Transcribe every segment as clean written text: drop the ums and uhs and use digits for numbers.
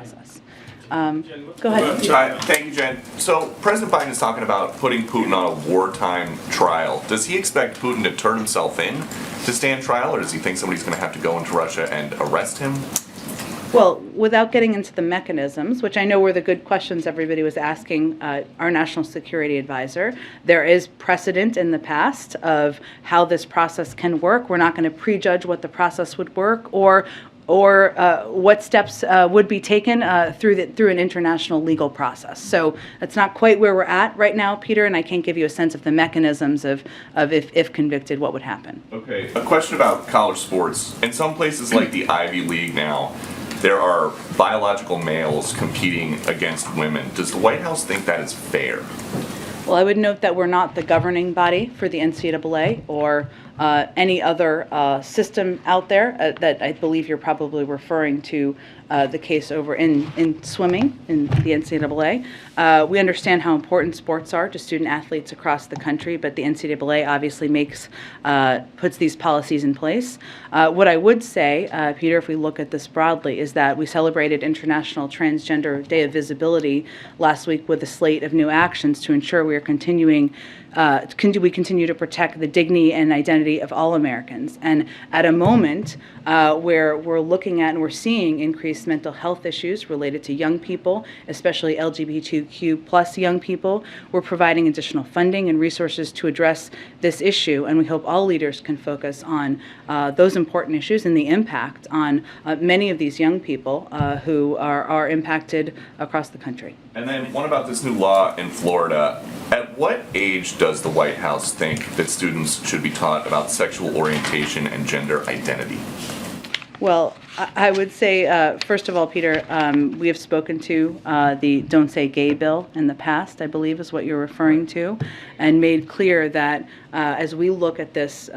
process. Go ahead. Thank you, Jen. So President Biden is talking about putting Putin on a wartime trial. Does he expect Putin to turn himself in to stand trial, or does he think somebody's going to have to go into Russia and arrest him? Well, without getting into the mechanisms, which I know were the good questions everybody was asking our national security advisor, there is precedent in the past of how this process can work. We're not going to prejudge what the process would work or what steps would be taken through an international legal process. So that's not quite where we're at right now, Peter, and I can't give you a sense of the mechanisms of if convicted, what would happen. Okay, a question about college sports. In some places like the Ivy League now, there are biological males competing against women. Does the White House think that is fair? Well, I would note that we're not the governing body for the NCAA or any other system out there that I believe you're probably referring to the case over in swimming in the NCAA. We understand how important sports are to student athletes across the country, but the NCAA obviously puts these policies in place. What I would say, Peter, if we look at this broadly, is that we celebrated International Transgender Day of Visibility last week with a slate of new actions to ensure we are continuing to protect the dignity and identity of all Americans. And at a moment where we're looking at and we're seeing increased mental health issues related to young people, especially LGBTQ plus young people, we're providing additional funding and resources to address this issue. And we hope all leaders can focus on those important issues and the impact on many of these young people who are impacted across the country. And then one about this new law in Florida. At what age does the White House think that students should be taught about sexual orientation and gender identity? Well, I would say, first of all, Peter, we have spoken to the Don't Say Gay bill in the past, I believe is what you're referring to, and made clear that as we look at this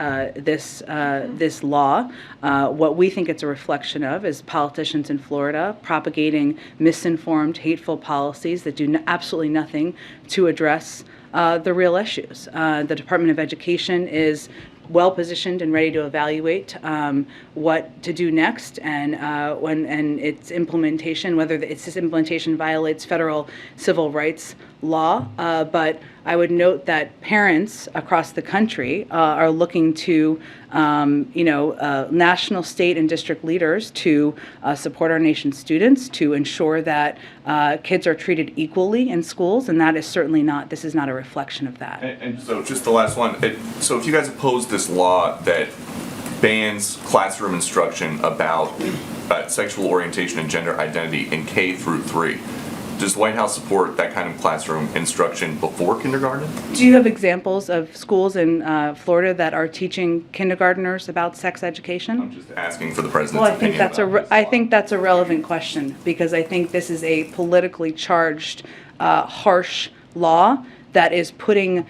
law, what we think it's a reflection of is politicians in Florida propagating misinformed, hateful policies that do absolutely nothing to address the real issues. The Department of Education is well positioned and ready to evaluate what to do next, and its implementation, whether its implementation violates federal civil rights law. But I would note that parents across the country are looking to national, state, and district leaders to support our nation's students, to ensure that kids are treated equally in schools, and that is certainly not, this is not a reflection of that. And so just the last one. So if you guys oppose this law that bans classroom instruction about sexual orientation and gender identity in K through 3, does the White House support that kind of classroom instruction before kindergarten? Do you have examples of schools in Florida that are teaching kindergartners about sex education? I'm just asking for the president's opinion. I think that's a relevant question, because I think this is a politically charged, harsh law that is putting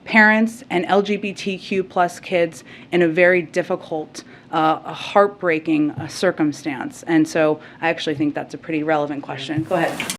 parents and LGBTQ plus kids in a very difficult, heartbreaking circumstance. And so I actually think that's a pretty relevant question. Go ahead.